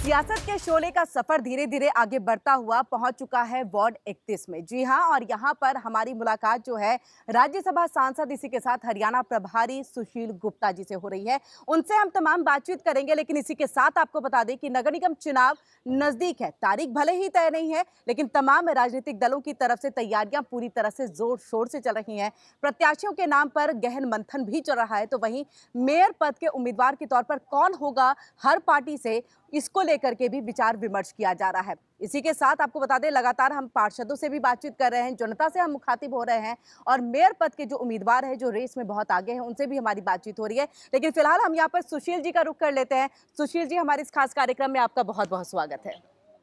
सियासत के शोले का सफर धीरे धीरे आगे बढ़ता हुआ पहुंच चुका है वार्ड 31 में। जी हां, और यहां पर हमारी मुलाकात जो है राज्यसभा सांसद इसी के साथ हरियाणा प्रभारी सुशील गुप्ता जी से हो रही है। उनसे हम तमाम बातचीत करेंगे, लेकिन इसी के साथ आपको बता दें कि नगर निगम चुनाव नजदीक है। तारीख भले ही तय नहीं है, लेकिन तमाम राजनीतिक दलों की तरफ से तैयारियां पूरी तरह से जोर शोर से चल रही हैं। प्रत्याशियों के नाम पर गहन मंथन भी चल रहा है। तो वहीं मेयर पद के उम्मीदवार के तौर पर कौन होगा हर पार्टी से, इसको लेकर के भी विचार विमर्श किया जा रहा है। इसी के साथ आपको बता दें, लगातार हम पार्षदों से भी बातचीत कर रहे हैं, जनता से हम मुखातिब हो रहे हैं और मेयर पद के जो उम्मीदवार हैं, जो रेस में बहुत आगे हैं, उनसे भी हमारी बातचीत हो रही है। लेकिन फिलहाल हम यहाँ पर सुशील जी का रुख कर लेते हैं। सुशील जी, हमारे इस खास कार्यक्रम में आपका बहुत बहुत स्वागत है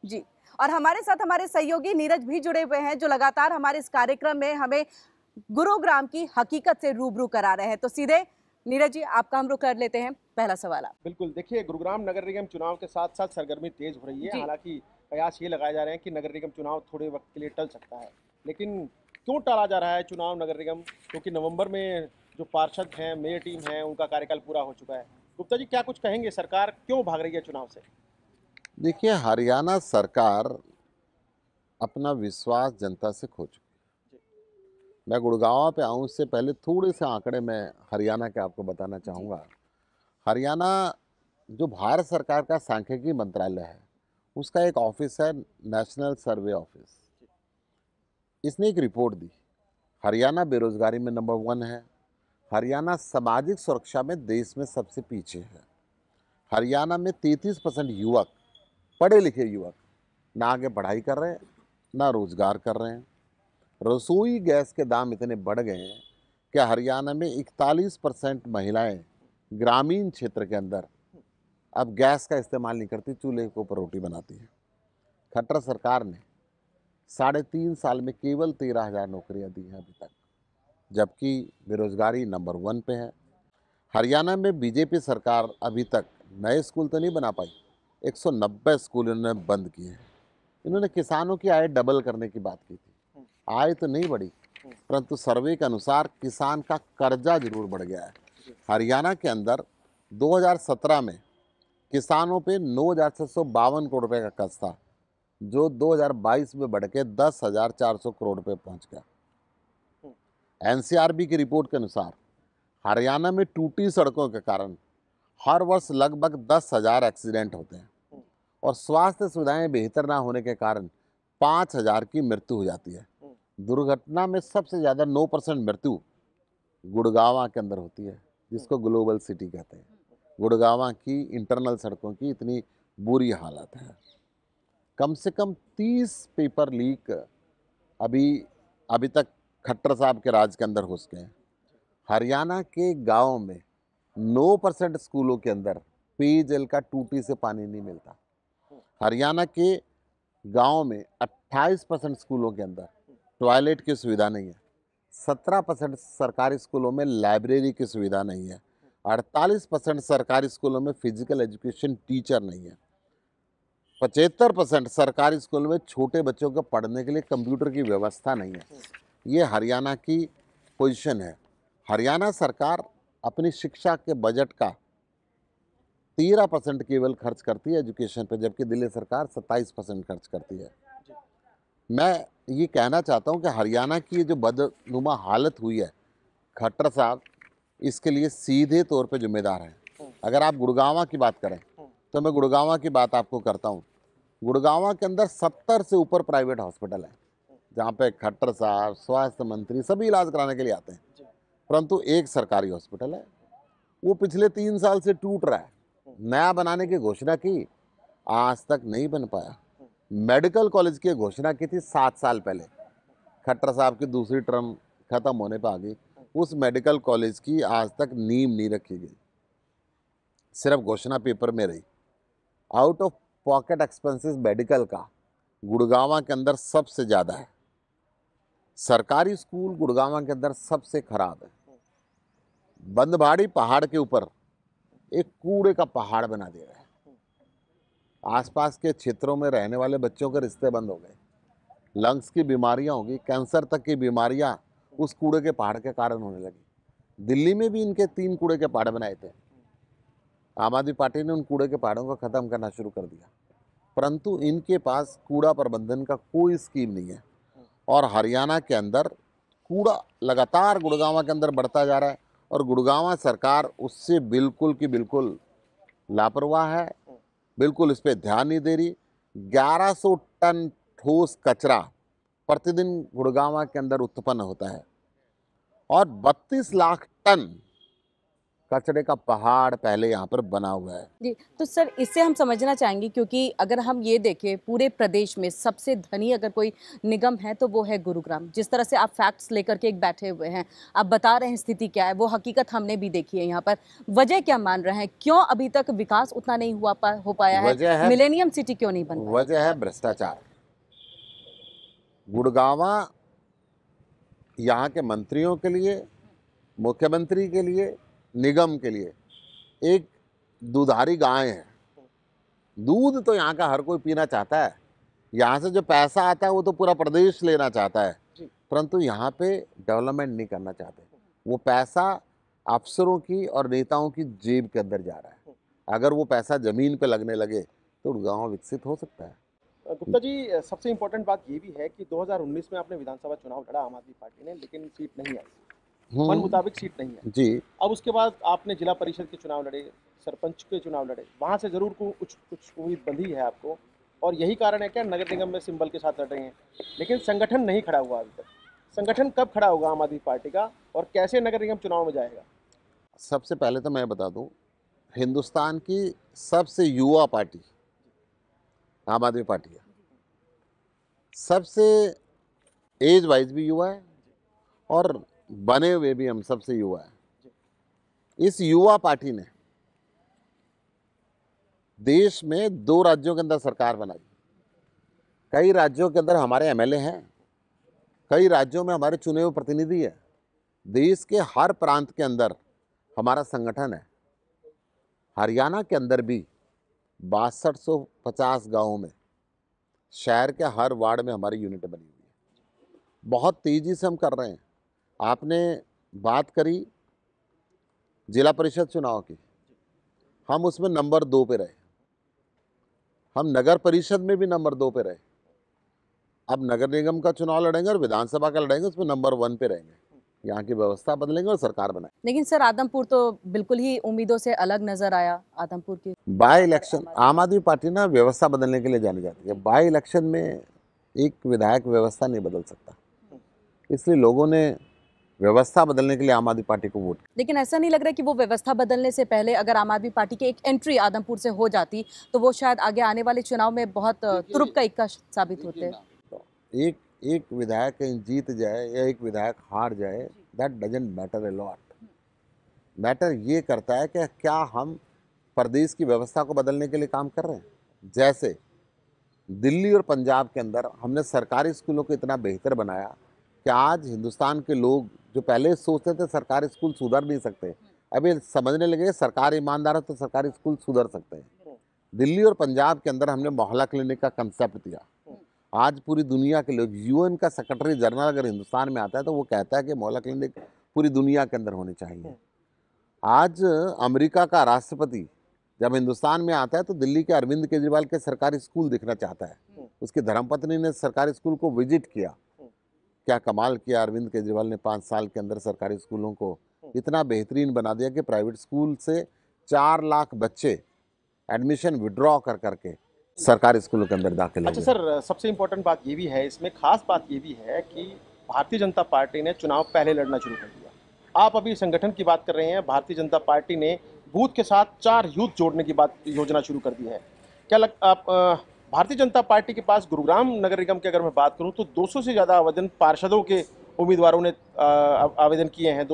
जी। और हमारे साथ हमारे सहयोगी नीरज भी जुड़े हुए हैं, जो लगातार हमारे इस कार्यक्रम में हमें गुरुग्राम की हकीकत से रूबरू करा रहे हैं। तो सीधे नीरज जी, आपका हम रुख कर लेते हैं। पहला सवाल आप। बिल्कुल, देखिए गुरुग्राम नगर निगम चुनाव के साथ साथ सरगर्मी तेज हो रही है। जी। हालांकि कयास ये लगाए जा रहे हैं कि नगर निगम चुनाव थोड़े वक्त के लिए टल सकता है, लेकिन क्यों टाला जा रहा है चुनाव नगर निगम? क्योंकि नवंबर में जो पार्षद हैं, मेयर टीम है, उनका कार्यकाल पूरा हो चुका है। गुप्ता जी, क्या कुछ कहेंगे, सरकार क्यों भाग रही है चुनाव से? देखिए, हरियाणा सरकार अपना विश्वास जनता से खो चुकी जी। है। मैं गुड़गांव पे आऊँ उससे पहले थोड़े से आंकड़े मैं हरियाणा के आपको बताना चाहूँगा। हरियाणा जो भारत सरकार का सांख्यिकी मंत्रालय है, उसका एक ऑफिस है, नेशनल सर्वे ऑफिस। इसने एक रिपोर्ट दी। हरियाणा बेरोजगारी में नंबर 1 है। हरियाणा सामाजिक सुरक्षा में देश में सबसे पीछे है। हरियाणा में 33% युवक, पढ़े लिखे युवक, ना आगे पढ़ाई कर रहे हैं, ना रोजगार कर रहे हैं। रसोई गैस के दाम इतने बढ़ गए हैं कि हरियाणा में 41% महिलाएं ग्रामीण क्षेत्र के अंदर अब गैस का इस्तेमाल नहीं करती, चूल्हे के ऊपर रोटी बनाती है। खट्टर सरकार ने 3.5 साल में केवल 13,000 नौकरियां दी हैं अभी तक, जबकि बेरोजगारी नंबर 1 पे है। हरियाणा में बीजेपी सरकार अभी तक नए स्कूल तो नहीं बना पाई, 190 स्कूल इन्होंने बंद किए हैं। इन्होंने किसानों की आय डबल करने की बात की थी। आय तो नहीं बढ़ी, परंतु सर्वे के अनुसार किसान का कर्जा जरूर बढ़ गया है। हरियाणा के अंदर 2017 में किसानों पे 9,652 करोड़ रुपए का कर्ज था, जो 2022 में बढ़ के 10,400 करोड़ रुपए पहुंच गया। एनसीआरबी की रिपोर्ट के अनुसार हरियाणा में टूटी सड़कों के कारण हर वर्ष लगभग 10,000 एक्सीडेंट होते हैं और स्वास्थ्य सुविधाएं बेहतर ना होने के कारण 5,000 की मृत्यु हो जाती है। दुर्घटना में सबसे ज़्यादा 9% मृत्यु गुड़गांव के अंदर होती है, जिसको ग्लोबल सिटी कहते हैं। गुड़गांव की इंटरनल सड़कों की इतनी बुरी हालत है। कम से कम 30 पेपर लीक अभी तक खट्टर साहब के राज के अंदर हो सके हैं। हरियाणा के गाँव में 9% स्कूलों के अंदर पेयजल का टूटी से पानी नहीं मिलता। हरियाणा के गांव में 28% स्कूलों के अंदर टॉयलेट की सुविधा नहीं है। 17% सरकारी स्कूलों में लाइब्रेरी की सुविधा नहीं है। 48% सरकारी स्कूलों में फिजिकल एजुकेशन टीचर नहीं है। 75% सरकारी स्कूलों में छोटे बच्चों को पढ़ने के लिए कंप्यूटर की व्यवस्था नहीं है। ये हरियाणा की पोजीशन है। हरियाणा सरकार अपनी शिक्षा के बजट का 13% केवल खर्च करती है एजुकेशन पे, जबकि दिल्ली सरकार 27% खर्च करती है। मैं ये कहना चाहता हूँ कि हरियाणा की जो बदनुमा हालत हुई है, खट्टर साहब इसके लिए सीधे तौर पे जिम्मेदार हैं। अगर आप गुड़गांव की बात करें तो मैं गुड़गांव की बात आपको करता हूँ। गुड़गांव के अंदर 70 से ऊपर प्राइवेट हॉस्पिटल हैं, जहाँ पे खट्टर साहब, स्वास्थ्य मंत्री सभी इलाज कराने के लिए आते हैं, परंतु एक सरकारी हॉस्पिटल है, वो पिछले 3 साल से टूट रहा है। नया बनाने की घोषणा की, आज तक नहीं बन पाया। मेडिकल कॉलेज की घोषणा की थी 7 साल पहले, खट्टर साहब की दूसरी टर्म खत्म होने पर आ गई। उस मेडिकल कॉलेज की आज तक नींव नहीं रखी गई, सिर्फ घोषणा पेपर में रही। Out of pocket expenses medical का गुड़गांव के अंदर सबसे ज़्यादा है। सरकारी स्कूल गुड़गांव के अंदर सबसे खराब है। बंदबाड़ी पहाड़ के ऊपर एक कूड़े का पहाड़ बना दिया है। आसपास के क्षेत्रों में रहने वाले बच्चों के रिश्ते बंद हो गए। लंग्स की बीमारियां होगी, कैंसर तक की बीमारियां उस कूड़े के पहाड़ के कारण होने लगी। दिल्ली में भी इनके 3 कूड़े के पहाड़ बनाए थे। आम आदमी पार्टी ने उन कूड़े के पहाड़ों को ख़त्म करना शुरू कर दिया। परंतु इनके पास कूड़ा प्रबंधन का कोई स्कीम नहीं है। और हरियाणा के अंदर कूड़ा लगातार गुड़गांव के अंदर बढ़ता जा रहा है और गुड़गांव सरकार उससे बिल्कुल की बिल्कुल लापरवाह है, बिल्कुल इस पर ध्यान नहीं दे रही। 1100 टन ठोस कचरा प्रतिदिन गुड़गांव के अंदर उत्पन्न होता है और 32 लाख टन कचरे का पहाड़ पहले यहाँ पर बना हुआ है। जी, तो सर इससे हम समझना चाहेंगे, क्योंकि अगर हम ये देखें पूरे प्रदेश में सबसे धनी अगर कोई निगम है तो वो है गुरुग्राम। जिस तरह से आप फैक्ट्स लेकर के एक बैठे हुए हैं, आप बता रहे हैं स्थिति क्या है, वो हकीकत हमने भी देखी है यहाँ पर। वजह क्या मान रहे हैं, क्यों अभी तक विकास उतना नहीं हो पाया है, मिलेनियम सिटी क्यों नहीं बन पाया? वजह है भ्रष्टाचार। गुड़गांव यहाँ के मंत्रियों के लिए, मुख्यमंत्री के लिए, निगम के लिए एक दुधारी गाय है। दूध तो यहाँ का हर कोई पीना चाहता है, यहाँ से जो पैसा आता है वो तो पूरा प्रदेश लेना चाहता है, परंतु यहाँ पे डेवलपमेंट नहीं करना चाहते। वो पैसा अफसरों की और नेताओं की जेब के अंदर जा रहा है। अगर वो पैसा जमीन पे लगने लगे तो गाँव विकसित हो सकता है। गुप्ता जी, सबसे इम्पोर्टेंट बात ये भी है कि 2019 में आपने विधानसभा चुनाव लड़ा आम आदमी पार्टी ने, लेकिन सीट नहीं आई, मन मुताबिक सीट नहीं है जी। अब उसके बाद आपने जिला परिषद के चुनाव लड़े, सरपंच के चुनाव लड़े, वहाँ से जरूर कुछ उम्मीद बंधी है आपको, और यही कारण है क्या नगर निगम में सिंबल के साथ लड़ रहे हैं, लेकिन संगठन नहीं खड़ा हुआ अभी तक। संगठन कब खड़ा होगा आम आदमी पार्टी का, और कैसे नगर निगम चुनाव में जाएगा? सबसे पहले तो मैं बता दूं, हिंदुस्तान की सबसे युवा पार्टी आम आदमी पार्टी है। सबसे एज वाइज भी युवा है और बने हुए भी हम सबसे युवा है। इस युवा पार्टी ने देश में 2 राज्यों के अंदर सरकार बनाई। कई राज्यों के अंदर हमारे एमएलए हैं, कई राज्यों में हमारे चुने हुए प्रतिनिधि हैं। देश के हर प्रांत के अंदर हमारा संगठन है। हरियाणा के अंदर भी 6250 गांवों में, शहर के हर वार्ड में हमारी यूनिट बनी हुई है। बहुत तेजी से हम कर रहे हैं। आपने बात करी जिला परिषद चुनाव की, हम उसमें नंबर 2 पे रहे। हम नगर परिषद में भी नंबर 2 पे रहे। अब नगर निगम का चुनाव लड़ेंगे और विधानसभा का लड़ेंगे, उसमें नंबर 1 पे रहेंगे। यहाँ की व्यवस्था बदलेंगे और सरकार बनाएंगे। लेकिन सर आदमपुर तो बिल्कुल ही उम्मीदों से अलग नजर आया। आदमपुर की बाई इलेक्शन, आम आदमी पार्टी ना व्यवस्था बदलने के लिए जानी जाती है। बाई इलेक्शन में एक विधायक व्यवस्था नहीं बदल सकता, इसलिए लोगों ने व्यवस्था बदलने के लिए आम आदमी पार्टी को वोट। लेकिन ऐसा नहीं लग रहा कि वो व्यवस्था बदलने से पहले अगर आम आदमी पार्टी की एक एंट्री आदमपुर से हो जाती तो वो शायद आगे आने वाले चुनाव में बहुत तुरुप का इक्का साबित होते। एक विधायक कहीं जीत जाए या एक विधायक हार जाए, that doesn't matter a lot. Matter ये करता है कि क्या हम प्रदेश की व्यवस्था को बदलने के लिए काम कर रहे हैं। जैसे दिल्ली और पंजाब के अंदर हमने सरकारी स्कूलों को इतना बेहतर बनाया कि आज हिंदुस्तान के लोग जो पहले सोचते थे सरकारी स्कूल सुधर नहीं सकते, अभी समझने लगे सरकार ईमानदार है तो सरकारी स्कूल सुधर सकते हैं। दिल्ली और पंजाब के अंदर हमने मोहल्ला क्लिनिक का कंसेप्ट दिया। आज पूरी दुनिया के लोग, यूएन का सेक्रेटरी जनरल अगर हिंदुस्तान में आता है तो वो कहता है कि मोहल्ला क्लिनिक पूरी दुनिया के अंदर होनी चाहिए। आज अमेरिका का राष्ट्रपति जब हिंदुस्तान में आता है तो दिल्ली के अरविंद केजरीवाल के सरकारी स्कूल दिखना चाहता है। उसकी धर्मपत्नी ने सरकारी स्कूल को विजिट किया। क्या कमाल किया अरविंद केजरीवाल ने, 5 साल के अंदर सरकारी स्कूलों को इतना बेहतरीन बना दिया कि प्राइवेट स्कूल से 4 लाख बच्चे एडमिशन विड्रॉ कर करके सरकारी स्कूलों के अंदर दाखिल हो अच्छा गए। सर, सबसे इम्पोर्टेंट बात ये भी है, इसमें खास बात ये भी है कि भारतीय जनता पार्टी ने चुनाव पहले लड़ना शुरू कर दिया। आप अभी संगठन की बात कर रहे हैं, भारतीय जनता पार्टी ने बूथ के साथ 4 यूथ जोड़ने की योजना शुरू कर दी है। क्या आप भारतीय जनता पार्टी के पास गुरुग्राम नगर निगम की अगर मैं बात करूं तो 200 से ज़्यादा आवेदन पार्षदों के उम्मीदवारों ने आवेदन किए हैं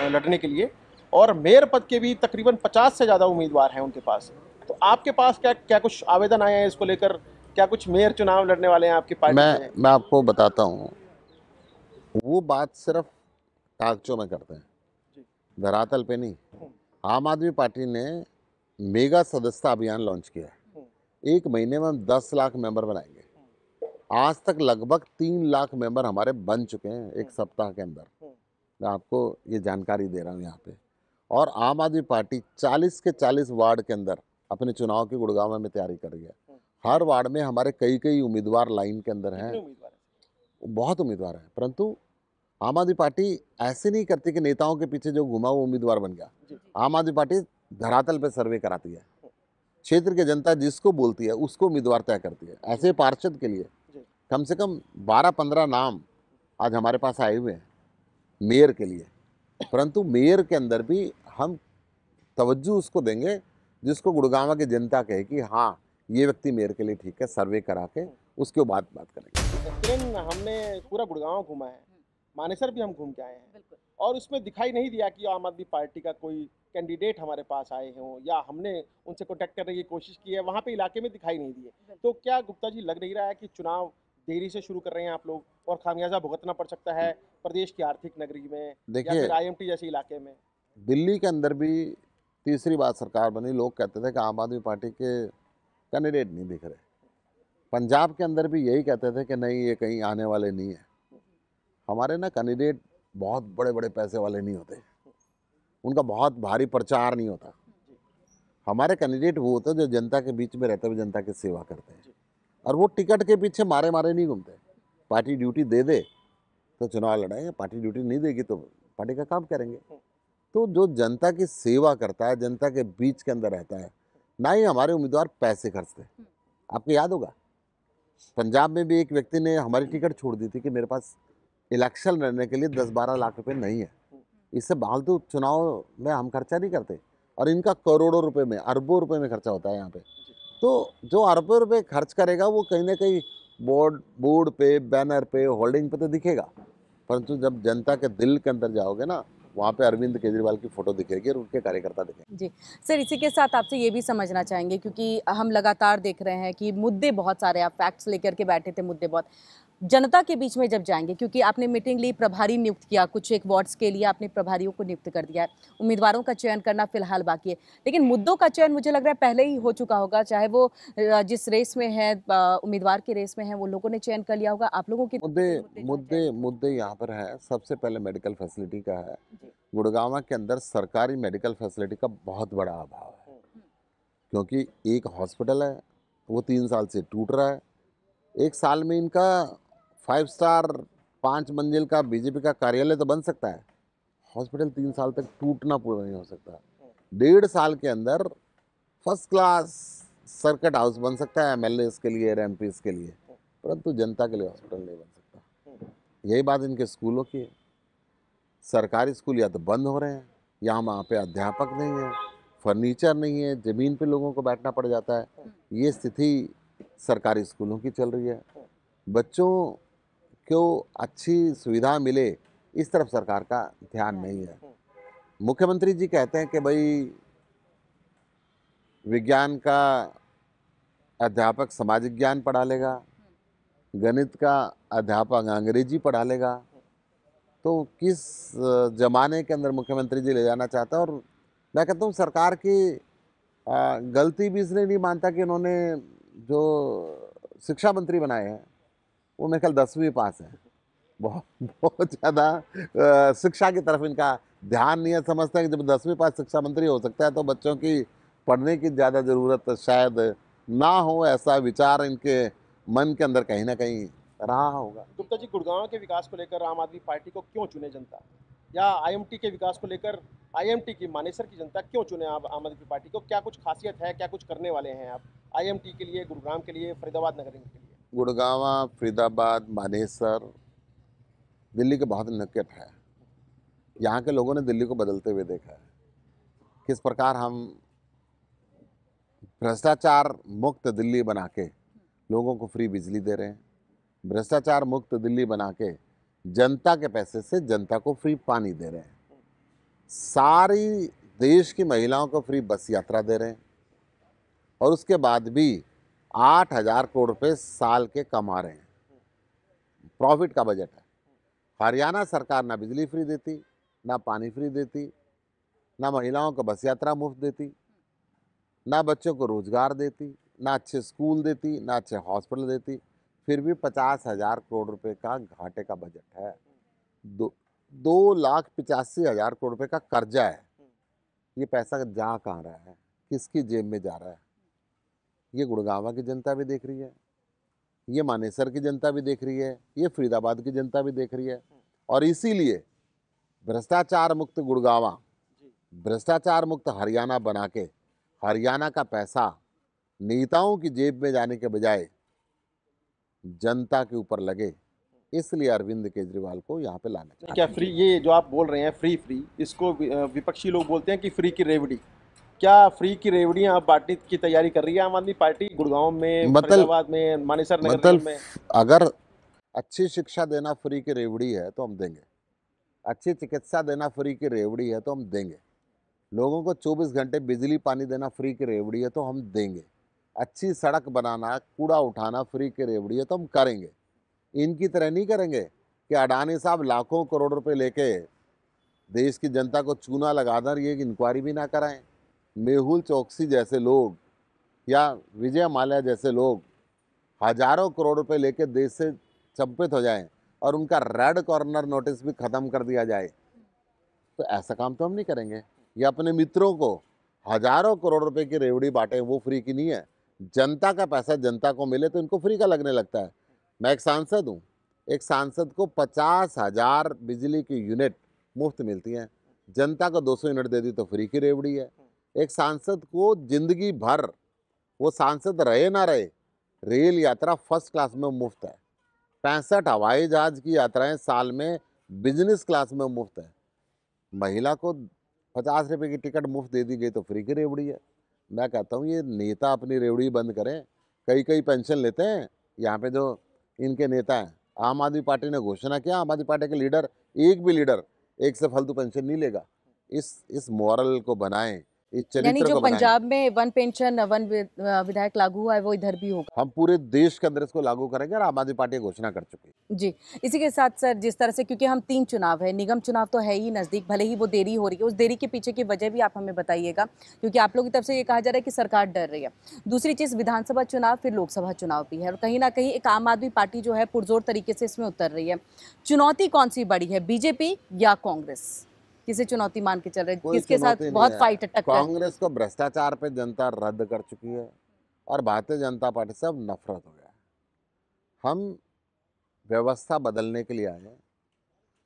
लड़ने के लिए, और मेयर पद के भी तकरीबन 50 से ज़्यादा उम्मीदवार हैं उनके पास। तो आपके पास क्या कुछ आवेदन आए हैं इसको लेकर? क्या कुछ मेयर चुनाव लड़ने वाले हैं आपकी पार्टी में? मैं आपको बताता हूँ, वो बात सिर्फ कागजों में करते हैं, धरातल पे नहीं। आम आदमी पार्टी ने मेगा सदस्यता अभियान लॉन्च किया है। 1 महीने में हम 10 लाख मेंबर बनाएंगे। आज तक लगभग 3 लाख मेंबर हमारे बन चुके हैं 1 सप्ताह के अंदर। मैं आपको ये जानकारी दे रहा हूँ यहाँ पे। और आम आदमी पार्टी 40 के 40 वार्ड के अंदर अपने चुनाव की गुड़गांव में तैयारी कर रही है। हर वार्ड में हमारे कई कई उम्मीदवार लाइन के अंदर हैं, कितने उम्मीदवार हैं? बहुत उम्मीदवार हैं, परंतु आम आदमी पार्टी ऐसे नहीं करती कि नेताओं के पीछे जो घुमा वो उम्मीदवार बन गया। जी। आम आदमी पार्टी धरातल पे सर्वे कराती है, क्षेत्र की जनता जिसको बोलती है उसको उम्मीदवार तय करती है। ऐसे पार्षद के लिए जी। कम से कम 12-15 नाम आज हमारे पास आए हुए हैं मेयर के लिए, परंतु मेयर के अंदर भी हम तवज्जो उसको देंगे जिसको गुड़गांव की जनता कहे कि हाँ ये व्यक्ति मेयर के लिए ठीक है, सर्वे करा के उसके बाद बात करेंगे। किरण, हमने पूरा गुड़गांव घूमा है, मानेसर भी हम घूम के आए हैं, बिल्कुल। और उसमें दिखाई नहीं दिया कि आम आदमी पार्टी का कोई कैंडिडेट हमारे पास आए हों या हमने उनसे कॉन्टैक्ट करने की कोशिश की है, वहाँ पे इलाके में दिखाई नहीं दिए। तो क्या गुप्ता जी लग नहीं रहा है कि चुनाव देरी से शुरू कर रहे हैं आप लोग और खामियाजा भुगतना पड़ सकता है प्रदेश की आर्थिक नगरी में या देखिए, फिर आईएमटी जैसे इलाके में? दिल्ली के अंदर भी तीसरी बार सरकार बनी, लोग कहते थे कि आम आदमी पार्टी के कैंडिडेट नहीं दिख रहे। पंजाब के अंदर भी यही कहते थे कि नहीं ये कहीं आने वाले नहीं है। हमारे ना कैंडिडेट बहुत बड़े बड़े पैसे वाले नहीं होते, उनका बहुत भारी प्रचार नहीं होता। हमारे कैंडिडेट वो होते हैं जो जनता के बीच में रहते हुए जनता की सेवा करते हैं, और वो टिकट के पीछे मारे मारे नहीं घूमते। पार्टी ड्यूटी दे दे तो चुनाव लड़ाएंगे, पार्टी ड्यूटी नहीं देगी तो पार्टी का काम करेंगे। तो जो जनता की सेवा करता है, जनता के बीच के अंदर रहता है, ना ही हमारे उम्मीदवार पैसे खर्चते। आपको याद होगा पंजाब में भी एक व्यक्ति ने हमारी टिकट छोड़ दी थी कि मेरे पास इलेक्शन लड़ने के लिए 10-12 लाख रुपए नहीं है, इससे फालतू चुनाव में हम खर्चा नहीं करते, और इनका करोड़ों रुपए में, अरबों रुपए में खर्चा होता है यहाँ पे। तो जो अरबों रुपए खर्च करेगा वो कहीं ना कहीं बोर्ड पे, बैनर पे, होल्डिंग पे तो दिखेगा, परंतु जब जनता के दिल के अंदर जाओगे ना, वहाँ पे अरविंद केजरीवाल की फोटो दिखेगी और उनके कार्यकर्ता दिखेंगे। जी। सर, इसी के साथ आपसे ये भी समझना चाहेंगे, क्योंकि हम लगातार देख रहे हैं कि मुद्दे बहुत सारे, आप फैक्ट्स लेकर के बैठे थे, मुद्दे बहुत जनता के बीच में जब जाएंगे, क्योंकि आपने मीटिंग ली, प्रभारी नियुक्त किया, कुछ एक वार्ड्स के लिए आपने प्रभारियों को नियुक्त कर दिया है, उम्मीदवारों का चयन करना फिलहाल बाकी है, लेकिन मुद्दों का चयन मुझे लग रहा है पहले ही हो चुका होगा, चाहे वो जिस रेस में है, उम्मीदवार के रेस में है, वो लोगों ने चयन कर लिया होगा। आप लोगों के मुद्दे जो हैं मुद्दे चयन? मुद्दे यहाँ पर है, सबसे पहले मेडिकल फैसिलिटी का है। जी। गुड़गांव के अंदर सरकारी मेडिकल फैसिलिटी का बहुत बड़ा अभाव है, क्योंकि एक हॉस्पिटल है वो 3 साल से टूट रहा है। एक साल में इनका 5 स्टार 5 मंजिल का बीजेपी का कार्यालय तो बन सकता है, हॉस्पिटल 3 साल तक टूटना पूरा नहीं हो सकता। 1.5 साल के अंदर फर्स्ट क्लास सर्किट हाउस बन सकता है एमएलएस के लिए, एमपीस के लिए, परंतु जनता के लिए हॉस्पिटल नहीं बन सकता। यही बात इनके स्कूलों की है। सरकारी स्कूल या तो बंद हो रहे हैं, या वहाँ पे अध्यापक नहीं है, फर्नीचर नहीं है, ज़मीन पे लोगों को बैठना पड़ जाता है। ये स्थिति सरकारी स्कूलों की चल रही है। बच्चों को अच्छी सुविधा मिले, इस तरफ सरकार का ध्यान नहीं है। मुख्यमंत्री जी कहते हैं कि भाई विज्ञान का अध्यापक सामाजिक ज्ञान पढ़ा लेगा, गणित का अध्यापक अंग्रेजी पढ़ा लेगा। तो किस ज़माने के अंदर मुख्यमंत्री जी ले जाना चाहता है? और मैं कहता हूँ सरकार की गलती भी इसलिए नहीं मानता कि इन्होंने जो शिक्षा मंत्री बनाए हैं वो मेरे ख्याल 10वीं पास है। बहुत बहुत ज़्यादा शिक्षा की तरफ इनका ध्यान नहीं है। समझते हैं कि जब 10वीं पास शिक्षा मंत्री हो सकता है तो बच्चों की पढ़ने की ज़्यादा ज़रूरत शायद ना हो, ऐसा विचार इनके मन के अंदर कहीं ना कहीं रहा होगा। गुप्ता जी, गुड़गांव के विकास को लेकर आम आदमी पार्टी को क्यों चुने जनता, या आईएमटी के विकास को लेकर आईएमटी की मानेसर की जनता क्यों चुने आप आम आदमी पार्टी को? क्या कुछ खासियत है, क्या कुछ करने वाले हैं आप आईएमटी के लिए, गुरुग्राम के लिए, फरीदाबाद नगर निगम के लिए? गुड़गांव, फरीदाबाद, मानेसर दिल्ली के बहुत निकट है। यहाँ के लोगों ने दिल्ली को बदलते हुए देखा है, किस प्रकार हम भ्रष्टाचार मुक्त दिल्ली बना के लोगों को फ्री बिजली दे रहे हैं, भ्रष्टाचार मुक्त दिल्ली बना के जनता के पैसे से जनता को फ्री पानी दे रहे हैं, सारी देश की महिलाओं को फ्री बस यात्रा दे रहे हैं, और उसके बाद भी 8,000 करोड़ रुपए साल के कमा रहे हैं। प्रॉफिट का बजट है। हरियाणा सरकार ना बिजली फ्री देती, ना पानी फ्री देती, ना महिलाओं को बस यात्रा मुफ्त देती, ना बच्चों को रोजगार देती, ना अच्छे स्कूल देती, ना अच्छे हॉस्पिटल देती, फिर भी 50,000 करोड़ रुपए का घाटे का बजट है। 2,85,000 करोड़ रुपए का कर्जा है। ये पैसा जा कहाँ रहा है, किसकी जेब में जा रहा है? ये गुड़गांव की जनता भी देख रही है, ये मानेसर की जनता भी देख रही है, ये फरीदाबाद की जनता भी देख रही है। और इसीलिए भ्रष्टाचार मुक्त गुड़गांव, भ्रष्टाचार मुक्त हरियाणा बना के हरियाणा का पैसा नेताओं की जेब में जाने के बजाय जनता के ऊपर लगे, इसलिए अरविंद केजरीवाल को यहाँ पे लाना चाहिए। क्या फ्री, ये जो आप बोल रहे हैं फ्री फ्री, इसको विपक्षी लोग बोलते हैं कि फ्री की रेवड़ी, क्या फ्री की रेवड़ियां आप बांटने की तैयारी कर रही है आम आदमी पार्टी गुड़गांव में, फरीदाबाद में, मानेसर नगर निगम में? अगर अच्छी शिक्षा देना फ्री की रेवड़ी है तो हम देंगे, अच्छी चिकित्सा देना फ्री की रेवड़ी है तो हम देंगे, लोगों को 24 घंटे बिजली पानी देना फ्री की रेवड़ी है तो हम देंगे, अच्छी सड़क बनाना, कूड़ा उठाना फ्री की रेवड़ी है तो हम करेंगे। इनकी तरह नहीं करेंगे कि अडानी साहब लाखों करोड़ रुपए लेके देश की जनता को चूना लगाकर ये इंक्वायरी भी ना कराएं। मेहुल चौकसी जैसे लोग या विजय माल्या जैसे लोग हजारों करोड़ रुपए लेके देश से चंपित हो जाएं और उनका रेड कॉर्नर नोटिस भी ख़त्म कर दिया जाए, तो ऐसा काम तो हम नहीं करेंगे। या अपने मित्रों को हजारों करोड़ रुपए की रेवड़ी बांटे, वो फ्री की नहीं है। जनता का पैसा जनता को मिले तो इनको फ्री का लगने लगता है। मैं एक सांसद हूँ, एक सांसद को 50,000 बिजली की यूनिट मुफ्त मिलती हैं, जनता को 200 यूनिट दे दी तो फ्री की रेवड़ी है। एक सांसद को जिंदगी भर, वो सांसद रहे ना रहे, रेल यात्रा फर्स्ट क्लास में मुफ्त है, 65 हवाई जहाज की यात्राएं साल में बिजनेस क्लास में मुफ्त है। महिला को 50 रुपए की टिकट मुफ्त दे दी गई तो फ्री की रेवड़ी है। मैं कहता हूँ ये नेता अपनी रेवड़ी बंद करें। कई कई पेंशन लेते हैं यहाँ पे जो इनके नेता हैं। आम आदमी पार्टी ने घोषणा किया, आम आदमी पार्टी के लीडर, एक भी लीडर एक से फालतू पेंशन नहीं लेगा। इस मॉरल को बनाएं, इस यानी चरित्र जो को बनाएं। पंजाब में वन पेंशन विधायक लागू हुआ है वो इधर भी होगा। हम पूरे देश के अंदर इसको लागू करेंगे और आम आदमी पार्टी घोषणा कर चुकी है। जी, इसी के साथ सर, जिस तरह से, क्योंकि हम 3 चुनाव है, निगम चुनाव तो है ही नज़दीक, भले ही वो देरी हो रही है, उस देरी के पीछे की वजह भी आप हमें बताइएगा, क्योंकि आप लोगों की तरफ से ये कहा जा रहा है कि सरकार डर रही है। दूसरी चीज़, विधानसभा चुनाव फिर लोकसभा चुनाव भी है, और कहीं ना कहीं एक आम आदमी पार्टी जो है पुरजोर तरीके से इसमें उतर रही है। चुनौती कौन सी बड़ी है, बीजेपी या कांग्रेस? किसे चुनौती मान के चल रहे हैं, कोई किसके साथ चुनौती नहीं बहुत है। फाइट है, टक्कर? कांग्रेस को भ्रष्टाचार पे जनता रद्द कर चुकी है और भारतीय जनता पार्टी से अब नफरत हो गया है। हम व्यवस्था बदलने के लिए आए हैं,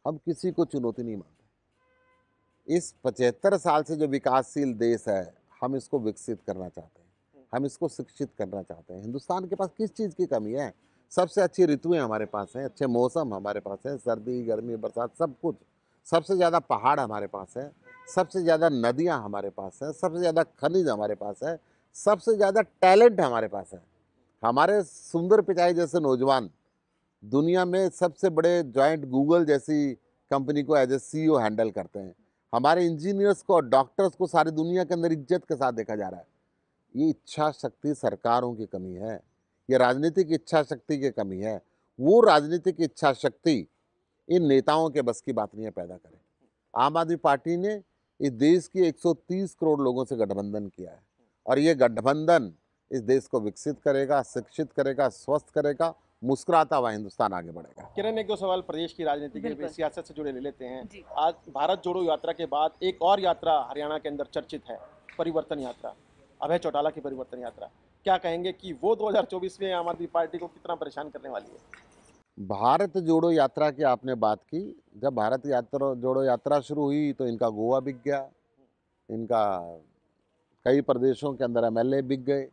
हम किसी को चुनौती नहीं मानते। इस 75 साल से जो विकासशील देश है, हम इसको विकसित करना चाहते हैं, हम इसको शिक्षित करना चाहते हैं। हिंदुस्तान के पास किस चीज़ की कमी है? सबसे अच्छी ऋतुएं हमारे पास हैं, अच्छे मौसम हमारे पास हैं, सर्दी गर्मी बरसात सब कुछ। सबसे ज़्यादा पहाड़ हमारे पास है, सबसे ज़्यादा नदियाँ हमारे पास हैं, सबसे ज़्यादा खनिज हमारे पास है, सबसे ज़्यादा टैलेंट हमारे पास है। हमारे सुंदर पिचाई जैसे नौजवान दुनिया में सबसे बड़े जॉइंट गूगल जैसी कंपनी को एज ए CEO हैंडल करते हैं। हमारे इंजीनियर्स को और डॉक्टर्स को सारी दुनिया के अंदर इज्जत के साथ देखा जा रहा है। ये इच्छा शक्ति सरकारों की कमी है, ये राजनीतिक इच्छा शक्ति की कमी है। वो राजनीतिक इच्छा शक्ति इन नेताओं के बस की बात नहीं है पैदा करें। आम आदमी पार्टी ने इस देश की 130 करोड़ लोगों से गठबंधन किया है और ये गठबंधन इस देश को विकसित करेगा, शिक्षित करेगा, स्वस्थ करेगा, मुस्कुराता हुआ हिंदुस्तान आगे बढ़ेगा। किरण, एक दो सवाल प्रदेश की राजनीति के बिल्कुल। सियासत से जुड़े ले लेते हैं। जी। आज भारत जोड़ो यात्रा के बाद एक और यात्रा हरियाणा के अंदर चर्चित है, परिवर्तन यात्रा, अभय चौटाला की परिवर्तन यात्रा। क्या कहेंगे कि वो 2024 में आम आदमी पार्टी को कितना परेशान करने वाली है? भारत जोड़ो यात्रा की आपने बात की। जब भारत जोड़ो यात्रा शुरू हुई तो इनका गोवा बिक गया, इनका कई प्रदेशों के अंदर MLA बिक गए।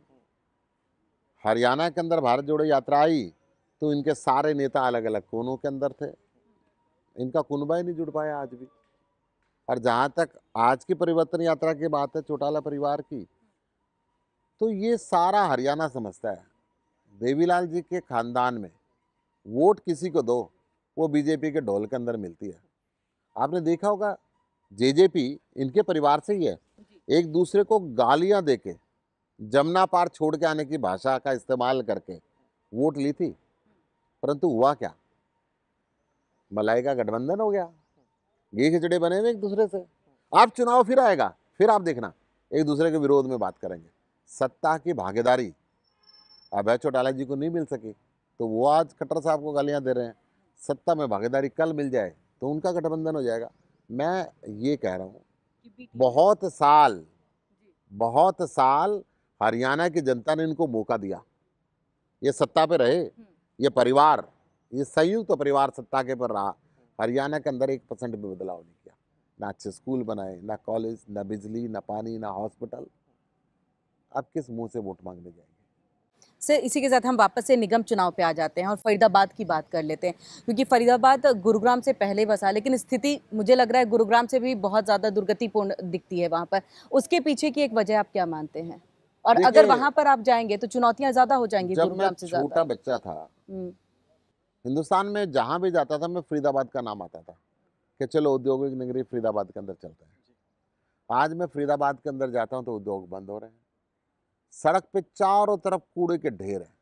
हरियाणा के अंदर भारत जोड़ो यात्रा आई तो इनके सारे नेता अलग अलग कोनों के अंदर थे, इनका कुनबा ही नहीं जुड़ पाया आज भी। और जहाँ तक आज की परिवर्तन यात्रा की बात है चौटाला परिवार की, तो ये सारा हरियाणा समझता है देवीलाल जी के खानदान में वोट किसी को दो, वो बीजेपी के ढोल के अंदर मिलती है। आपने देखा होगा जेजेपी इनके परिवार से ही है। एक दूसरे को गालियां देके, जमुना पार छोड़ के आने की भाषा का इस्तेमाल करके वोट ली थी, परंतु हुआ क्या? मलाई का गठबंधन हो गया, ये खिचड़े बने हुए एक दूसरे से। आप चुनाव फिर आएगा, फिर आप देखना एक दूसरे के विरोध में बात करेंगे। सत्ता की भागीदारी अभय चौटाला जी को नहीं मिल सकी तो वो आज खट्टर साहब को गालियां दे रहे हैं। सत्ता में भागीदारी कल मिल जाए तो उनका गठबंधन हो जाएगा। मैं ये कह रहा हूँ बहुत साल हरियाणा की जनता ने इनको मौका दिया, ये सत्ता पे रहे, ये परिवार, ये संयुक्त परिवार सत्ता के पर रहा। हरियाणा के अंदर 1% भी बदलाव नहीं किया, ना अच्छे स्कूल बनाए, ना कॉलेज, ना बिजली, ना पानी, ना हॉस्पिटल। अब किस मुंह से वोट मांगने जाएंगे? सर, इसी के साथ हम वापस से निगम चुनाव पे आ जाते हैं और फरीदाबाद की बात कर लेते हैं, क्योंकि फरीदाबाद गुरुग्राम से पहले बसा, लेकिन स्थिति मुझे लग रहा है गुरुग्राम से भी बहुत ज़्यादा दुर्गतिपूर्ण दिखती है वहाँ पर। उसके पीछे की एक वजह आप क्या मानते हैं? और अगर देखिए, वहाँ पर आप जाएंगे तो चुनौतियाँ ज़्यादा हो जाएंगी जब मैं गुरुग्राम से छोटा ज़्यादा। बच्चा था, हम्म, हिंदुस्तान में जहां भी जाता था, मैं फरीदाबाद का नाम आता था कि चलो औद्योगिक नगरी फरीदाबाद के अंदर चलते हैं। आज मैं फरीदाबाद के अंदर जाता हूं तो उद्योग बंद हो रहे हैं, सड़क पे चारों तरफ कूड़े के ढेर हैं,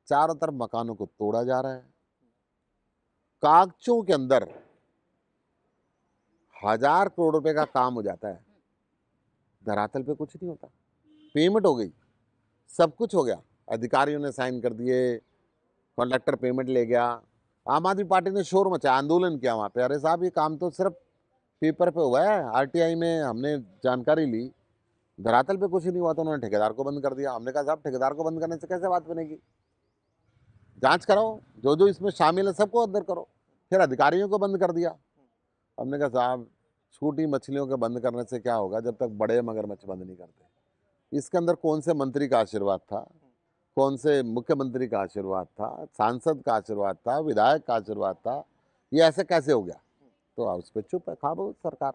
चारों तरफ मकानों को तोड़ा जा रहा है, कागजों के अंदर 1000 करोड़ रुपए का काम हो जाता है, धरातल पे कुछ नहीं होता। पेमेंट हो गई, सब कुछ हो गया, अधिकारियों ने साइन कर दिए, कॉन्ट्रैक्टर पेमेंट ले गया, आम आदमी पार्टी ने शोर मचाया, आंदोलन किया वहाँ पे। अरे साहब, ये काम तो सिर्फ पेपर पे हुआ है, आरटीआई में हमने जानकारी ली, धरातल पे कुछ नहीं हुआ, तो उन्होंने ठेकेदार को बंद कर दिया। हमने कहा साहब, ठेकेदार को बंद करने से कैसे बात बनेगी? जांच कराओ, जो जो इसमें शामिल है सबको अंदर करो। फिर अधिकारियों को बंद कर दिया। हमने कहा साहब, छोटी मछलियों के बंद करने से क्या होगा जब तक बड़े मगरमच्छ बंद नहीं करते। इसके अंदर कौन से मंत्री का आशीर्वाद था, कौन से मुख्यमंत्री का आशीर्वाद था, सांसद का आशीर्वाद था, विधायक का आशीर्वाद था? ये ऐसे कैसे हो गया? तो आप उस पर चुप है, खामोश सरकार।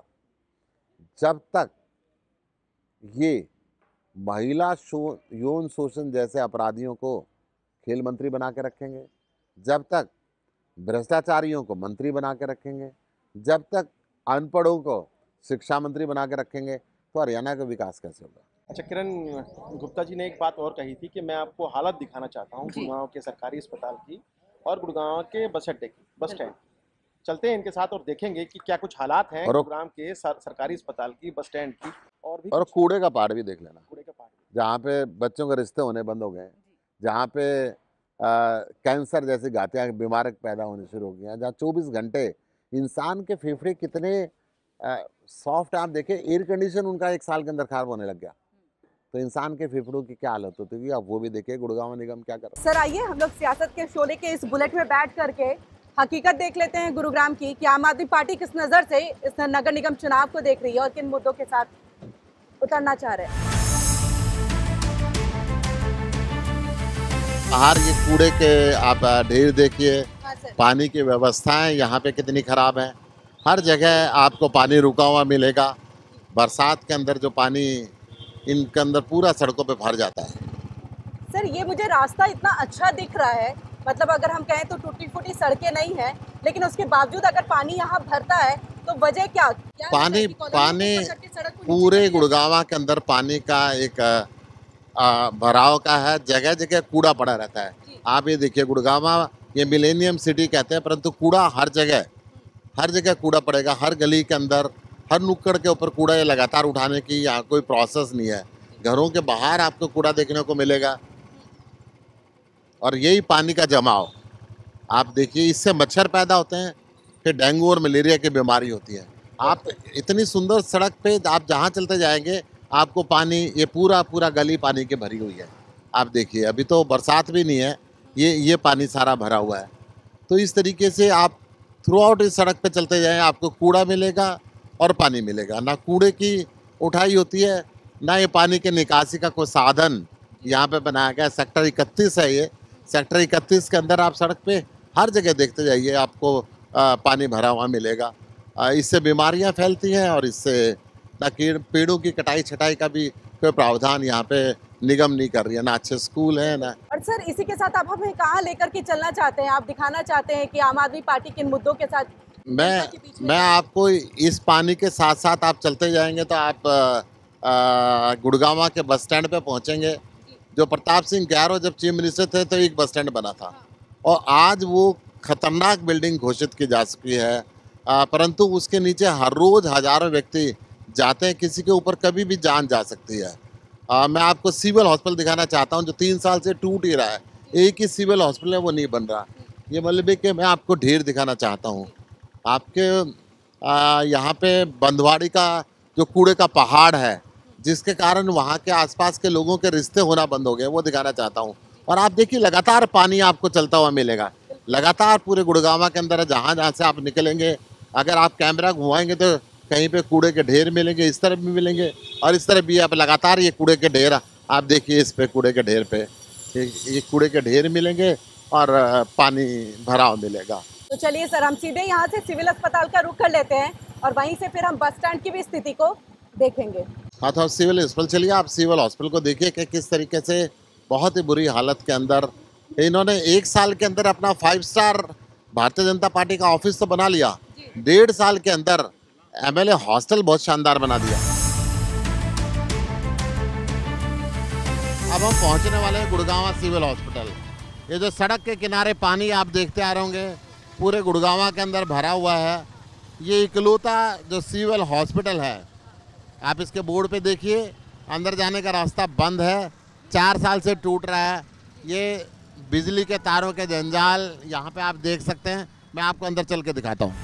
जब तक ये महिला यौन शोषण जैसे अपराधियों को खेल मंत्री बना के रखेंगे, जब तक भ्रष्टाचारियों को मंत्री बना के रखेंगे, जब तक अनपढ़ों को शिक्षा मंत्री बना के रखेंगे, तो हरियाणा का विकास कैसे होगा? अच्छा किरण गुप्ता जी ने एक बात और कही थी कि मैं आपको हालत दिखाना चाहता हूँ जी। गुड़गांव के सरकारी अस्पताल की और गुड़गांव के बस अड्डे की, बस स्टैंड। चलते हैं इनके साथ और देखेंगे कि क्या कुछ हालात हैं और गुड़गांव के सरकारी अस्पताल की, बस स्टैंड की, और भी और कुछ कूड़े का पहाड़ भी देख लेना, कूड़े का पहाड़। जहाँ पे बच्चों के रिश्ते होने बंद हो गए, जहाँ पे कैंसर जैसी घातक बीमारी पैदा होनी शुरू हो गई हैं, जहाँ 24 घंटे इंसान के फेफड़े कितने सॉफ्ट, आप देखें, एयर कंडीशन उनका 1 साल के अंदर खराब होने लग गया, तो इंसान के फेफड़ों की क्या हालत होती है, आप वो भी देखिए गुड़गांव निगम क्या कर रहा है। सर, आइए हम लोग सियासत के शोले के इस बुलेट में बैठ करके हकीकत देख लेते हैं गुरुग्राम की, कि आम आदमी पार्टी किस नज़र से इस नगर निगम चुनाव को देख रही है और किन मुद्दों के साथ उतरना चाह रहे हैं। बाहर ये कूड़े के आप ढेर देखिए, हाँ सर। पानी की व्यवस्थाएं यहाँ पे कितनी खराब है। हर जगह आपको पानी रुका हुआ मिलेगा, बरसात के अंदर जो पानी इनके अंदर पूरा सड़कों पे भर जाता है। सर, ये मुझे रास्ता इतना अच्छा दिख रहा है, मतलब अगर हम कहें तो टूटी फूटी सड़कें नहीं हैं, लेकिन उसके बावजूद अगर पानी यहाँ भरता है तो वजह क्या क्या लगता है पानी कि कॉलोनी पानी के ऊपर सड़क को नीचे पूरे कर दिया गुड़गांव के अंदर पानी का एक भराव का है, जगह जगह कूड़ा पड़ा रहता है। जी। आप ये देखिए, गुड़गांव ये मिलेनियम सिटी कहते हैं, परंतु कूड़ा हर जगह कूड़ा पड़ेगा, हर गली के अंदर, हर नुक्कड़ के ऊपर कूड़ा ये लगातार उठाने की यहाँ कोई प्रोसेस नहीं है। घरों के बाहर आपको कूड़ा देखने को मिलेगा, और यही पानी का जमाव आप देखिए, इससे मच्छर पैदा होते हैं, फिर डेंगू और मलेरिया की बीमारी होती है। आप इतनी सुंदर सड़क पे आप जहाँ चलते जाएंगे आपको पानी, ये पूरा गली पानी की भरी हुई है। आप देखिए, अभी तो बरसात भी नहीं है, ये पानी सारा भरा हुआ है। तो इस तरीके से आप थ्रू आउट इस सड़क पे चलते जाएं, आपको कूड़ा मिलेगा और पानी मिलेगा। ना कूड़े की उठाई होती है, ना ये पानी के निकासी का कोई साधन यहाँ पे बनाया गया। सेक्टर 31 है ये, सेक्टर 31 के अंदर आप सड़क पे हर जगह देखते जाइए, आपको पानी भरा हुआ मिलेगा। इससे बीमारियां फैलती हैं, और इससे ना पेड़ों की कटाई छटाई का भी कोई प्रावधान यहाँ पे निगम नहीं कर रही है, ना अच्छे स्कूल हैं ना। और सर, इसी के साथ आप हमें कहाँ लेकर के चलना चाहते हैं? आप दिखाना चाहते हैं कि आम आदमी पार्टी किन मुद्दों के साथ जनता के बीच में मैं आपको इस पानी के साथ साथ आप चलते जाएंगे तो आप गुड़गांव के बस स्टैंड पे पहुंचेंगे। जो प्रताप सिंह ग्यारो जब चीफ मिनिस्टर थे तो एक बस स्टैंड बना था, और आज वो खतरनाक बिल्डिंग घोषित की जा चुकी है, परंतु उसके नीचे हर रोज हजारों व्यक्ति जाते हैं, किसी के ऊपर कभी भी जान जा सकती है। मैं आपको सिविल हॉस्पिटल दिखाना चाहता हूँ जो 3 साल से टूट ही रहा है, एक ही सिविल हॉस्पिटल है वो नहीं बन रहा। ये मलबे के मैं आपको ढेर दिखाना चाहता हूँ। आपके यहाँ पे बंदवाड़ी का जो कूड़े का पहाड़ है, जिसके कारण वहाँ के आसपास के लोगों के रिश्ते होना बंद हो गए, वो दिखाना चाहता हूँ। और आप देखिए लगातार पानी आपको चलता हुआ मिलेगा, लगातार पूरे गुड़गांव के अंदर जहाँ जहाँ से आप निकलेंगे, अगर आप कैमरा घुमाएंगे तो कहीं पे कूड़े के ढेर मिलेंगे, इस तरफ भी मिलेंगे और इस तरफ भी। आप लगातार ये कूड़े के ढेर आप देखिए, इस पे कूड़े के ढेर पे ये कूड़े के ढेर मिलेंगे और पानी भराव मिलेगा। तो चलिए सर, हम सीधे यहाँ से सिविल अस्पताल का रुख कर लेते हैं और वहीं से फिर हम बस स्टैंड की भी स्थिति को देखेंगे। हाँ, तो सिविल हॉस्पिटल चलिए, आप सिविल हॉस्पिटल को देखिए कि किस तरीके से बहुत ही बुरी हालत के अंदर इन्होंने 1 साल के अंदर अपना 5 स्टार भारतीय जनता पार्टी का ऑफिस तो बना लिया, 1.5 साल के अंदर एमएलए हॉस्टल बहुत शानदार बना दिया। अब हम पहुंचने वाले हैं गुड़गांव सिविल हॉस्पिटल। ये जो सड़क के किनारे पानी आप देखते आ रहे होंगे, पूरे गुड़गांव के अंदर भरा हुआ है। ये इकलौता जो सिविल हॉस्पिटल है, आप इसके बोर्ड पे देखिए, अंदर जाने का रास्ता बंद है, 4 साल से टूट रहा है। ये बिजली के तारों के जंजाल यहाँ पे आप देख सकते हैं। मैं आपको अंदर चल के दिखाता हूँ।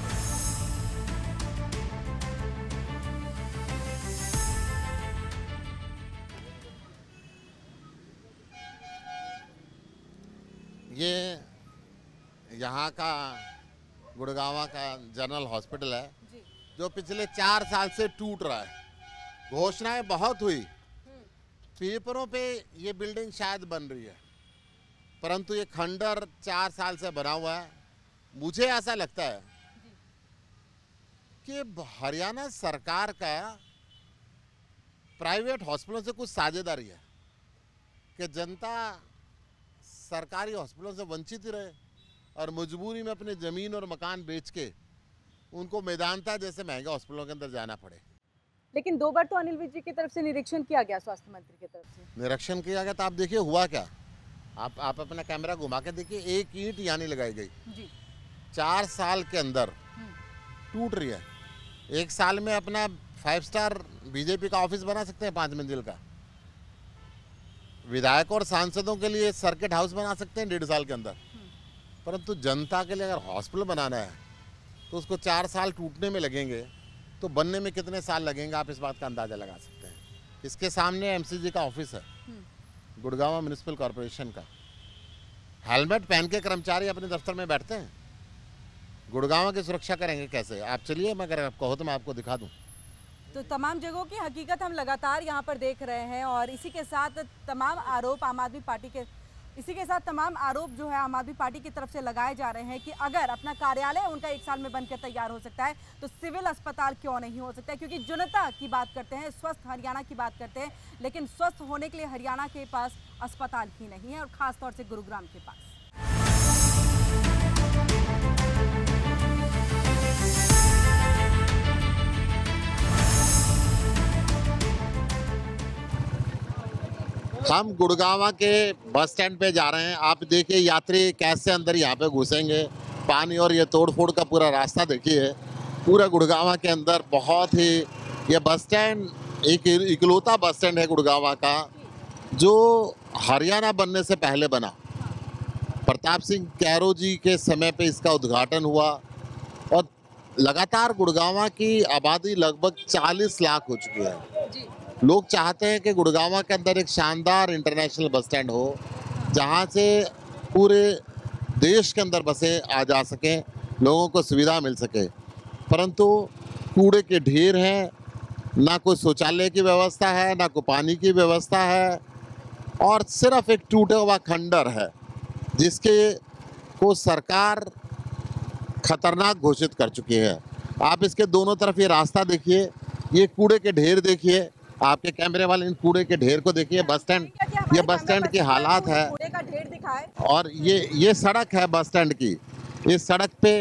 ये यहाँ का गुड़गांव का जनरल हॉस्पिटल है जो पिछले 4 साल से टूट रहा है। घोषणाएं बहुत हुई, पेपरों पे ये बिल्डिंग शायद बन रही है, परंतु ये खंडर 4 साल से बना हुआ है। मुझे ऐसा लगता है कि हरियाणा सरकार का प्राइवेट हॉस्पिटलों से कुछ साझेदारी है कि जनता सरकारी हॉस्पिटलों से वंचित ही रहे और मजबूरी में अपने ज़मीन और मकान बेच के उनको मैदानता जैसे महंगे हॉस्पिटलों के अंदर जाना पड़े। लेकिन 2 बार तो अनिल विज जी की तरफ से निरीक्षण किया गया, स्वास्थ्य मंत्री की तरफ से निरीक्षण किया गया, तो आप देखिए हुआ क्या। आप अपना कैमरा घुमा के देखिए, एक ईंट यहाँ नहीं लगाई गई जी। 4 साल के अंदर टूट रही है। 1 साल में अपना 5 स्टार बीजेपी का ऑफिस बना सकते हैं 5 मंजिल का। विधायकों और सांसदों के लिए सर्किट हाउस बना सकते हैं 1.5 साल के अंदर, परंतु जनता के लिए अगर हॉस्पिटल बनाना है तो उसको 4 साल टूटने में लगेंगे, तो बनने में कितने साल लगेंगे आप इस बात का अंदाजा लगा सकते हैं। इसके सामने एमसीजी का ऑफिस है, गुड़गांव म्युनिसिपल कॉरपोरेशन का। हेलमेट पहन के कर्मचारी अपने दफ्तर में बैठते हैं, गुड़गांव की सुरक्षा करेंगे कैसे? आप चलिए, मैं अगर आपको हो तो मैं आपको दिखा दूं। तो तमाम जगहों की हकीकत हम लगातार यहाँ पर देख रहे हैं और इसी के साथ तमाम आरोप आम आदमी पार्टी के जो है आम आदमी पार्टी की तरफ से लगाए जा रहे हैं कि अगर अपना कार्यालय उनका 1 साल में बनकर तैयार हो सकता है तो सिविल अस्पताल क्यों नहीं हो सकता है। क्योंकि जनता की बात करते हैं, स्वस्थ हरियाणा की बात करते हैं, लेकिन स्वस्थ होने के लिए हरियाणा के पास अस्पताल ही नहीं है और खासतौर से गुरुग्राम के पास। हम गुड़गांव के बस स्टैंड पे जा रहे हैं। आप देखिए यात्री कैसे अंदर यहाँ पे घुसेंगे, पानी और ये तोड़फोड़ का पूरा रास्ता देखिए। पूरा गुड़गांव के अंदर बहुत ही, ये बस स्टैंड एक इकलौता बस स्टैंड है गुड़गांव का जो हरियाणा बनने से पहले बना। प्रताप सिंह कैरो जी के समय पे इसका उद्घाटन हुआ और लगातार गुड़गांव की आबादी लगभग 40 लाख हो चुकी है। लोग चाहते हैं कि गुड़गांव के अंदर एक शानदार इंटरनेशनल बस स्टैंड हो जहां से पूरे देश के अंदर बसें आ जा सकें, लोगों को सुविधा मिल सके, परंतु कूड़े के ढेर हैं, ना कोई शौचालय की व्यवस्था है, ना कोई पानी की व्यवस्था है और सिर्फ एक टूटा हुआ खंडर है जिसके को सरकार खतरनाक घोषित कर चुकी है। आप इसके दोनों तरफ ये रास्ता देखिए, ये कूड़े के ढेर देखिए, आपके कैमरे वाले इन कूड़े के ढेर को देखिए। बस स्टैंड, ये बस स्टैंड की हालात है और ये सड़क है बस स्टैंड की। इस सड़क पे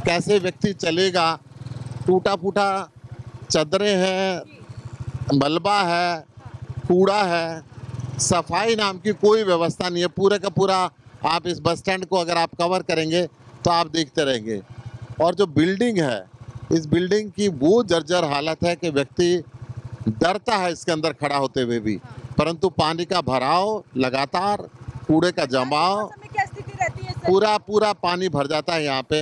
कैसे व्यक्ति चलेगा? टूटा फूटा चदरें हैं, मलबा है, कूड़ा है, सफाई नाम की कोई व्यवस्था नहीं है। पूरे का पूरा आप इस बस स्टैंड को अगर आप कवर करेंगे तो आप देखते रहेंगे। और जो बिल्डिंग है, इस बिल्डिंग की वो जर्जर हालत है कि व्यक्ति डरता है इसके अंदर खड़ा होते हुए भी, परंतु पानी का भराव लगातार, कूड़े का जमाव, क्या स्थिति रहती है? पूरा पानी भर जाता है यहाँ पे,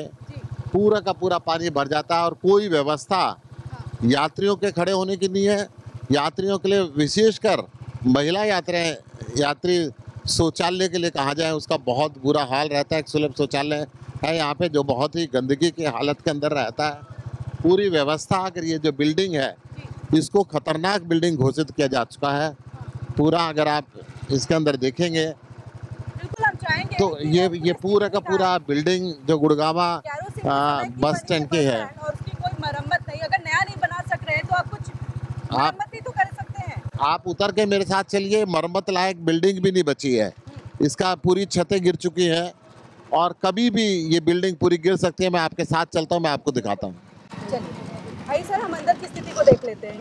पूरा का पूरा पानी भर जाता है और कोई व्यवस्था यात्रियों के खड़े होने की नहीं है, यात्रियों के लिए विशेषकर महिला यात्री शौचालय के लिए कहा जाए उसका बहुत बुरा हाल रहता है। एक सुलभ शौचालय है यहाँ पे जो बहुत ही गंदगी की हालत के अंदर रहता है। पूरी व्यवस्था अगर ये जो बिल्डिंग है इसको खतरनाक बिल्डिंग घोषित किया जा चुका है। पूरा अगर आप इसके अंदर देखेंगे तो ये पूरा का पूरा बिल्डिंग जो गुड़गावा बस स्टैंड की है और उसकी कोई मरम्मत नहीं। अगर नया नहीं बना सक रहे हैं तो आप कुछ मरम्मत ही तो कर सकते हैं। आप उतर के मेरे साथ चलिए, मरम्मत लायक बिल्डिंग भी नहीं बची है। इसका पूरी छतें गिर चुकी हैं और कभी भी ये बिल्डिंग पूरी गिर सकती है। मैं आपके साथ चलता हूँ, मैं आपको दिखाता हूँ। चलिए भाई सर, हम अंदर की स्थिति को देख लेते हैं।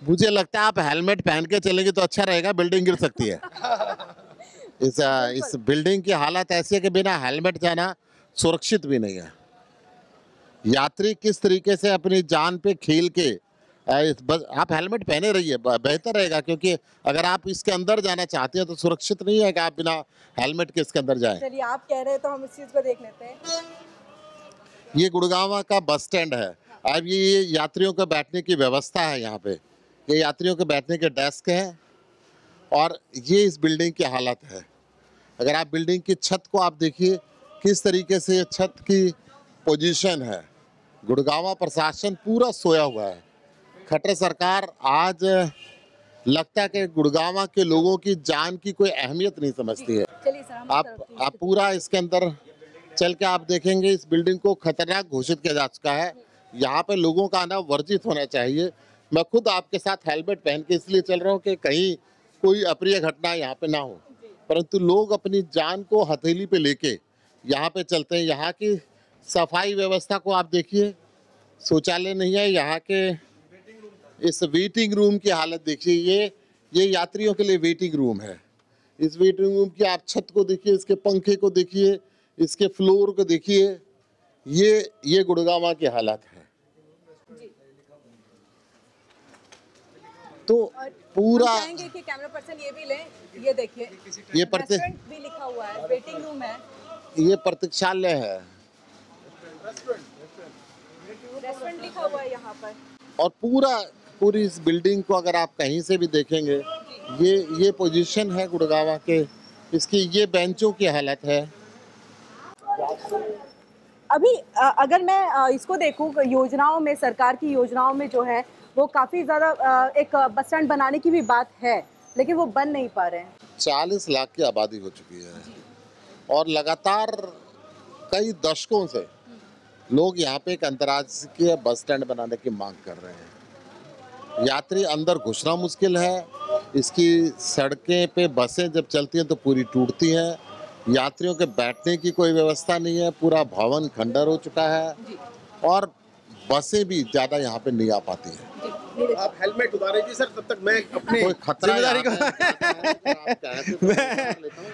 मुझे लगता है आप हेलमेट पहन के चलेंगे तो अच्छा रहेगा, बिल्डिंग गिर सकती है। इस बिल्डिंग की हालत ऐसी है कि बिना हेलमेट जाना सुरक्षित भी नहीं है। यात्री किस तरीके से अपनी जान पे खेल के आप हेलमेट पहने रहिए, बेहतर रहेगा, क्योंकि अगर आप इसके अंदर जाना चाहते हैं तो सुरक्षित नहीं है कि आप बिना हेलमेट के इसके अंदर जाएं। चलिए, आप कह रहे हैं तो हम इस चीज को देख लेते हैं। ये गुड़गांव का बस स्टैंड है। अब ये यात्रियों के बैठने की व्यवस्था है। यहाँ पे ये यात्रियों के बैठने के डेस्क हैं और ये इस बिल्डिंग की हालत है। अगर आप बिल्डिंग की छत को आप देखिए किस तरीके से छत की पोजीशन है। गुड़गांव प्रशासन पूरा सोया हुआ है। खट्टर सरकार आज लगता है कि गुड़गांव के लोगों की जान की कोई अहमियत नहीं समझती है। चलिए सर, हम आप पूरा इसके अंदर चल के आप देखेंगे इस बिल्डिंग को खतरनाक घोषित किया जा चुका है। यहाँ पे लोगों का आना वर्जित होना चाहिए। मैं खुद आपके साथ हेलमेट पहन के इसलिए चल रहा हूँ कि कहीं कोई अप्रिय घटना यहाँ पे ना हो, परंतु लोग अपनी जान को हथेली पे लेके यहाँ पे चलते हैं। यहाँ की सफाई व्यवस्था को आप देखिए, शौचालय नहीं है। यहाँ के इस वेटिंग रूम की हालत देखिए। ये यात्रियों के लिए वेटिंग रूम है। इस वेटिंग रूम की आप छत को देखिए, इसके पंखे को देखिए, इसके फ्लोर को देखिए। ये गुड़गांव की हालत है। तो पूरा चाहेंगे कि कैमरा पर्सन ये भी लें, ये देखिए, ये रेस्टोरेंट भी लिखा हुआ है, वेटिंग रूम है, ये प्रतीक्षालय है, रेस्टोरेंट लिखा हुआ है यहाँ पर। और पूरी इस बिल्डिंग को अगर आप कहीं से भी देखेंगे ये पोजीशन है गुड़गांव के। इसकी ये बेंचों की हालत है। अभी अगर मैं इसको देखूं, योजनाओं में, सरकार की योजनाओं में जो है वो काफ़ी ज़्यादा एक बस स्टैंड बनाने की भी बात है, लेकिन वो बन नहीं पा रहे हैं। 40 लाख की आबादी हो चुकी है और लगातार कई दशकों से लोग यहाँ पे एक अंतर्राज्यीय बस स्टैंड बनाने की मांग कर रहे हैं। यात्री अंदर घुसना मुश्किल है। इसकी सड़कें पे बसें जब चलती हैं तो पूरी टूटती हैं। यात्रियों के बैठने की कोई व्यवस्था नहीं है। पूरा भवन खंडर हो चुका है और बसें भी ज़्यादा यहाँ पे नहीं आ पाती है। आप हेलमेट उतारे जी सर, तब तक मैं अपनी कोई खतरा जिम्मेदारी को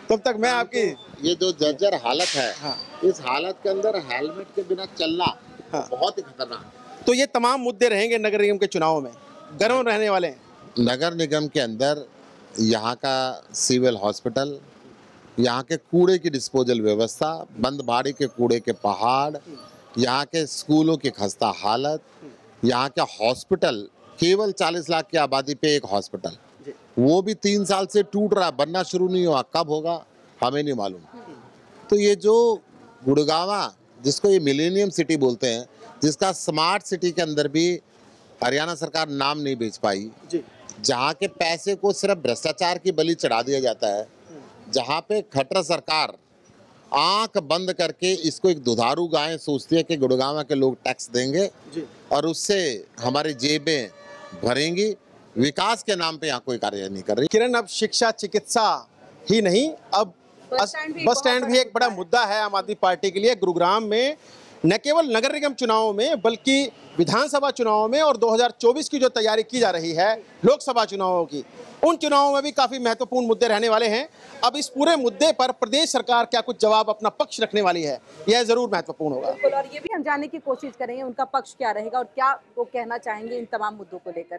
तब तक मैं आपकी ये जो जर्जर हालत है, हाँ। इस हालत के अंदर हेलमेट के बिना चलना हाँ। बहुत ही खतरनाक। तो ये तमाम मुद्दे रहेंगे नगर निगम के चुनाव में, गर्म रहने वाले हैं। नगर निगम के अंदर यहाँ का सिविल हॉस्पिटल, यहाँ के कूड़े की डिस्पोजल व्यवस्था, बंद बाड़ी के कूड़े के पहाड़, यहाँ के स्कूलों की खस्ता हालत, यहाँ के हॉस्पिटल, केवल 40 लाख की आबादी पे एक हॉस्पिटल, वो भी 3 साल से टूट रहा, बनना शुरू नहीं हुआ। कब होगा हमें नहीं मालूम। तो ये जो गुड़गांव, जिसको ये मिलेनियम सिटी बोलते हैं, जिसका स्मार्ट सिटी के अंदर भी हरियाणा सरकार नाम नहीं भेज पाई, जहाँ के पैसे को सिर्फ भ्रष्टाचार की बलि चढ़ा दिया जाता है, जहाँ पे खट्टर सरकार आंख बंद करके इसको एक दुधारू गाय सोचती है कि गुड़गांव के लोग टैक्स देंगे और उससे हमारी जेबें भरेंगी। विकास के नाम पे यहाँ कोई कार्य नहीं कर रही। किरण, अब शिक्षा चिकित्सा ही नहीं, अब बस स्टैंड भी एक बड़ा मुद्दा है आम आदमी पार्टी के लिए। गुरुग्राम में न केवल नगर निगम चुनावों में बल्कि विधानसभा चुनावों में और 2024 की जो तैयारी की जा रही है लोकसभा चुनावों की, उन चुनावों में भी काफी महत्वपूर्ण मुद्दे रहने वाले हैं। अब इस पूरे मुद्दे पर प्रदेश सरकार क्या कुछ जवाब, अपना पक्ष रखने वाली है, यह जरूर महत्वपूर्ण होगा। बिल्कुल, और ये भी हम जानने की कोशिश करेंगे उनका पक्ष क्या रहेगा और क्या वो कहना चाहेंगे इन तमाम मुद्दों को लेकर।